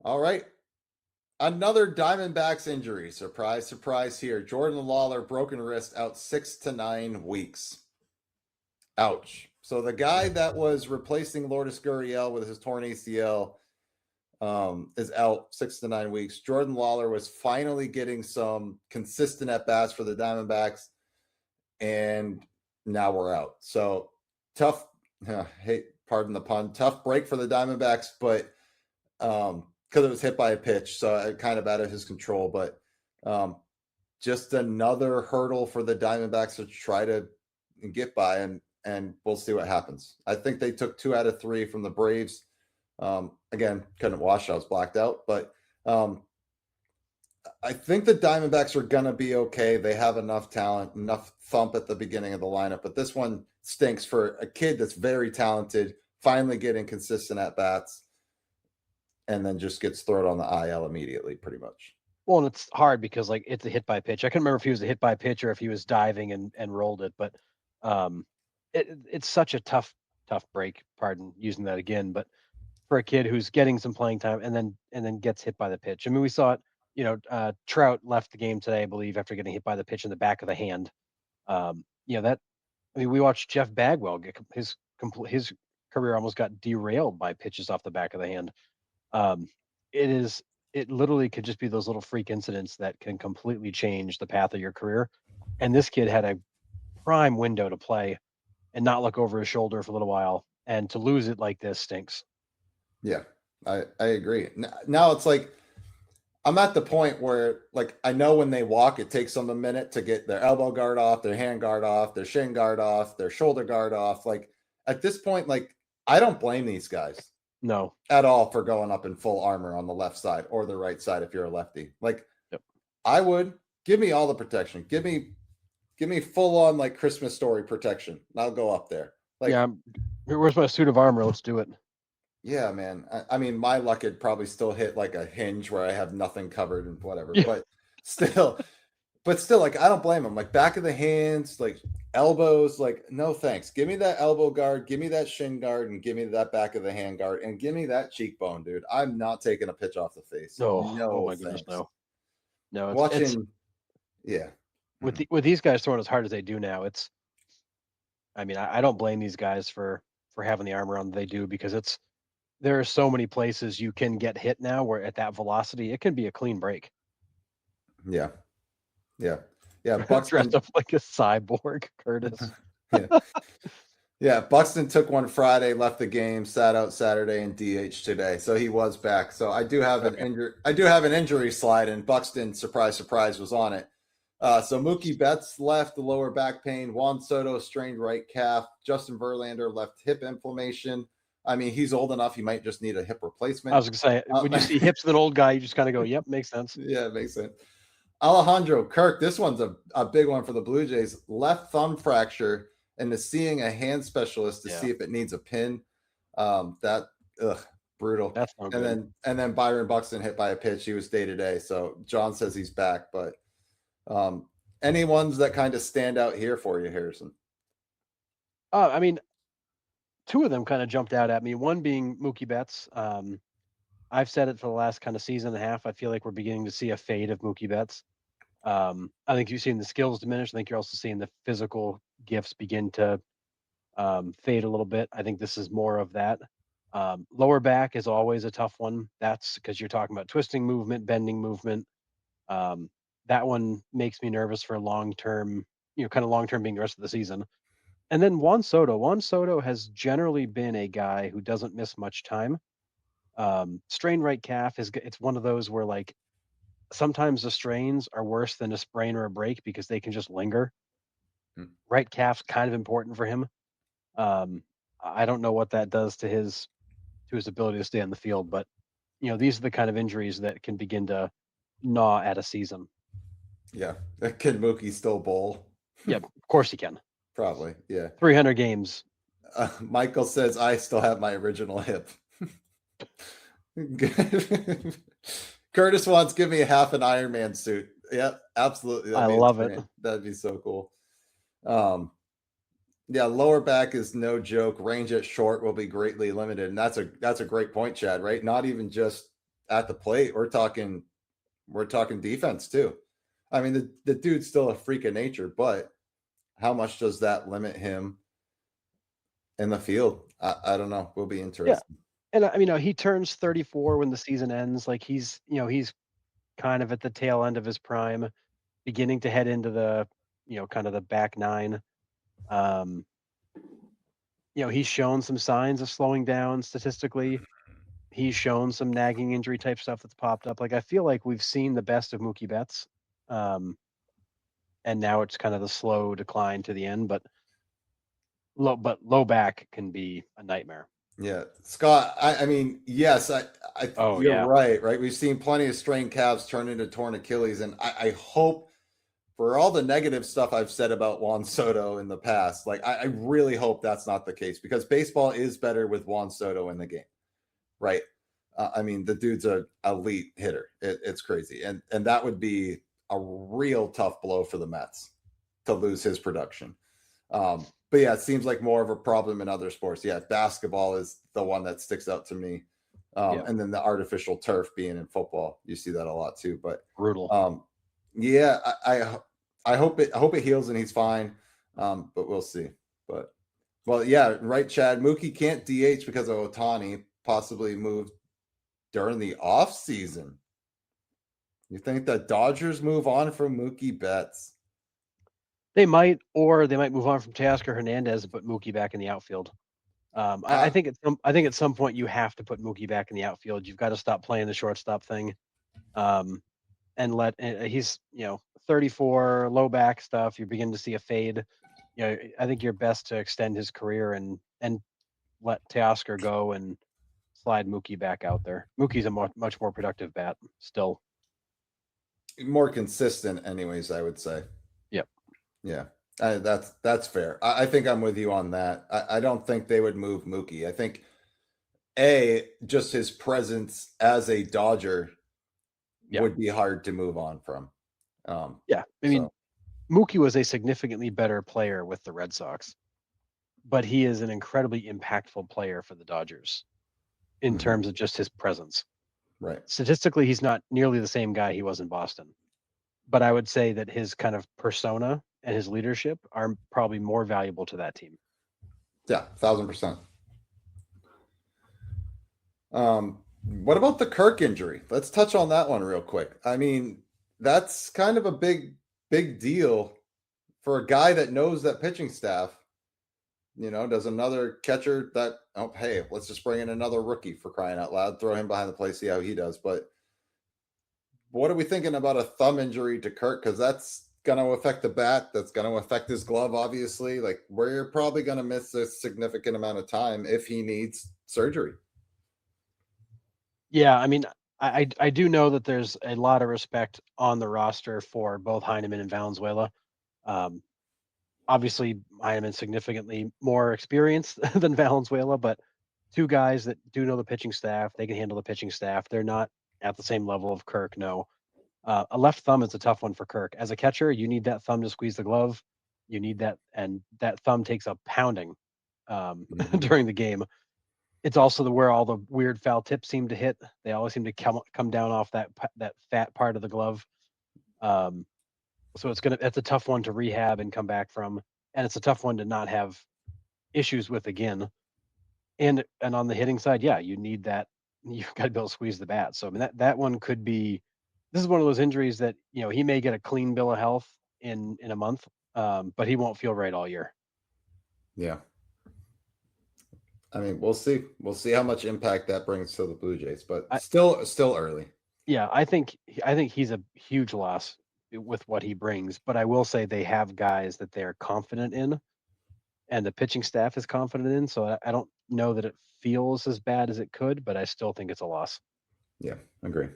All right. Another Diamondbacks injury. Surprise, surprise here. Jordan Lawlar, broken wrist, out 6 to 9 weeks. Ouch. So the guy that was replacing Lourdes Gurriel with his torn ACL is out 6 to 9 weeks. Jordan Lawlar was finally getting some consistent at bats for the Diamondbacks, and now we're out. So tough. Hey, pardon the pun. Tough break for the Diamondbacks, but because it was hit by a pitch, so it kind of out of his control. But just another hurdle for the Diamondbacks to try to get by, and we'll see what happens. I think they took 2 out of 3 from the Braves. Again, couldn't watch; I was blacked out. But I think the Diamondbacks are going to be okay. They have enough talent, enough thump at the beginning of the lineup. But this one stinks for a kid that's very talented, finally getting consistent at bats, and then just gets thrown on the IL immediately, pretty much. Well, and it's hard because like it's a hit by pitch. I couldn't remember if he was a hit by pitch or if he was diving and rolled it, but it's such a tough break. Pardon using that again, but for a kid who's getting some playing time and then gets hit by the pitch. I mean, we saw it. Trout left the game today, I believe, after getting hit by the pitch in the back of the hand. That. I mean, we watched Jeff Bagwell get his career almost got derailed by pitches off the back of the hand. Um, it literally could just be those little freak incidents that can completely change the path of your career. And this kid had a prime window to play and not look over his shoulder for a little while, and to lose it like this stinks. Yeah, I agree. Now it's like I'm at the point where, like, I know when they walk, it takes them a minute to get their elbow guard off, their hand guard off, their shin guard off, their shoulder guard off. Like, at this point, like, I don't blame these guys No. at all for going up in full armor on the left side or the right side if you're a lefty. Like, Yep. I would give me all the protection. Give me full on like Christmas Story protection. And I'll go up there. Like, Yeah. Where's my suit of armor? Let's do it. yeah, man. I mean, my luck had probably still hit like a hinge where I have nothing covered and whatever. Yeah. But still, like, I don't blame him. Like, back of the hands, like elbows, like, no thanks. Give me that elbow guard, give me that shin guard, and give me that back of the hand guard, and give me that cheekbone, dude. I'm not taking a pitch off the face. No. No, Oh my goodness, thanks. no. It's Watching, yeah. with these guys throwing as hard as they do now. I mean, I don't blame these guys for having the armor on they do, because there are so many places you can get hit now where at that velocity it can be a clean break. Yeah. Yeah. Yeah. Dressed up like a cyborg, Curtis. Yeah. Yeah. Buxton took one Friday, left the game, sat out Saturday, and DH today. So he was back. So I do have an injury slide, and Buxton, surprise, surprise, was on it. So Mookie Betts left, the lower back pain. Juan Soto strained right calf. Justin Verlander left hip inflammation. I mean, he's old enough; he might just need a hip replacement. I was gonna say, when you see hips of an old guy, you just kind of go, "Yep, makes sense." Yeah, it makes sense. Alejandro Kirk, this one's a big one for the Blue Jays. Left thumb fracture, and is seeing a hand specialist to see if it needs a pin. Brutal. That's not good. And then Byron Buxton hit by a pitch. He was day to day. So John says he's back, but any ones that kind of stand out here for you, Harrison? I mean, two of them kind of jumped out at me. One being Mookie Betts. I've said it for the last kind of season and a half. I feel like we're beginning to see a fade of Mookie Betts. I think you've seen the skills diminish. I think you're also seeing the physical gifts begin to fade a little bit. I think this is more of that. Lower back is always a tough one. That's because you're talking about twisting movement, bending movement. That one makes me nervous for long-term, kind of long-term being the rest of the season. And then Juan Soto. Juan Soto has generally been a guy who doesn't miss much time. Strained right calf it's one of those where, like, sometimes the strains are worse than a sprain or a break because they can just linger. Right calf's kind of important for him. I don't know what that does to his ability to stay on the field, but these are the kind of injuries that can begin to gnaw at a season. Yeah, can Mookie still bowl? Yeah, of course he can. Probably, yeah. 300 games. Michael says I still have my original hip. Curtis wants give me half an Iron Man suit. Yeah, absolutely. I love it. That'd be so cool. Yeah, lower back is no joke. Range at short will be greatly limited, and that's a great point, Chad. Right? Not even just at the plate. We're talking defense too. I mean, the dude's still a freak of nature, but how much does that limit him in the field? I don't know. Will be Yeah. interesting. And I mean, he turns 34 when the season ends. Like he's kind of at the tail end of his prime, beginning to head into the, kind of the back nine. Um, he's shown some signs of slowing down statistically. He's shown some nagging injury type stuff that's popped up. Like I feel like we've seen the best of Mookie Betts. And now it's kind of the slow decline to the end, but low back can be a nightmare. Yeah, Scott. I mean, yes, Oh you're yeah. right. Right, we've seen plenty of strained calves turn into torn Achilles, and I hope for all the negative stuff I've said about Juan Soto in the past, like I really hope that's not the case because baseball is better with Juan Soto in the game, right? I mean, the dude's a elite hitter. It's crazy, and that would be a real tough blow for the Mets to lose his production. But yeah, it seems like more of a problem in other sports. Yeah, basketball is the one that sticks out to me. Yeah. And then the artificial turf being in football, you see that a lot too. But Brutal. yeah, I hope it heals and he's fine. But we'll see. But well, yeah, right, Chad. Mookie can't DH because of Otani possibly moved during the off season. You think the Dodgers move on from Mookie Betts? They might, or they might move on from Teoscar Hernandez and put Mookie back in the outfield. I Uh, think at some point you have to put Mookie back in the outfield. You've got to stop playing the shortstop thing, and let he's 34, low back stuff. You're beginning to see a fade. I think you're best to extend his career and let Teoscar go and slide Mookie back out there. Mookie's a much more productive bat still. More consistent, anyways. I would say. Yep. Yeah, that's fair. I think I'm with you on that. I don't think they would move Mookie. I think just his presence as a Dodger Yeah. would be hard to move on from. Yeah. I mean, So Mookie was a significantly better player with the Red Sox, but he is an incredibly impactful player for the Dodgers in mhm, terms of just his presence. right. Statistically, he's not nearly the same guy he was in Boston, but I would say that his kind of persona and his leadership are probably more valuable to that team. Yeah, 1,000%. What about the Kirk injury? Let's touch on that one real quick. I mean, that's kind of a big deal for a guy that knows that pitching staff. Does another catcher that, oh, hey, let's just bring in another rookie for crying out loud, throw him behind the plate, see how he does. But what are we thinking about a thumb injury to Kirk? Because that's going to affect the bat. That's going to affect his glove, obviously. Like, we're probably going to miss a significant amount of time if he needs surgery. Yeah, I mean, I do know that there's a lot of respect on the roster for both Heineman and Valenzuela. Um, Obviously, Heineman significantly more experienced than Valenzuela, but two guys that do know the pitching staff. They can handle the pitching staff. They're not at the same level of Kirk. No, a left thumb is a tough one for Kirk. As a catcher, you need that thumb to squeeze the glove. You need that, and that thumb takes a pounding Mhm. during the game. It's also where all the weird foul tips seem to hit. They always seem to come down off that fat part of the glove. Um, so it's a tough one to rehab and come back from, and it's a tough one to not have issues with again. And on the hitting side, yeah, you need that. You've got to be able to squeeze the bat. So I mean that one could be. This is one of those injuries that he may get a clean bill of health in a month, but he won't feel right all year. Yeah. I mean, we'll see. We'll see how much impact that brings to the Blue Jays, but I, still early. yeah, I think he's a huge loss with what he brings. But I will say they have guys that they're confident in, and the pitching staff is confident in. So I don't know that it feels as bad as it could, but I still think it's a loss. Yeah, agree.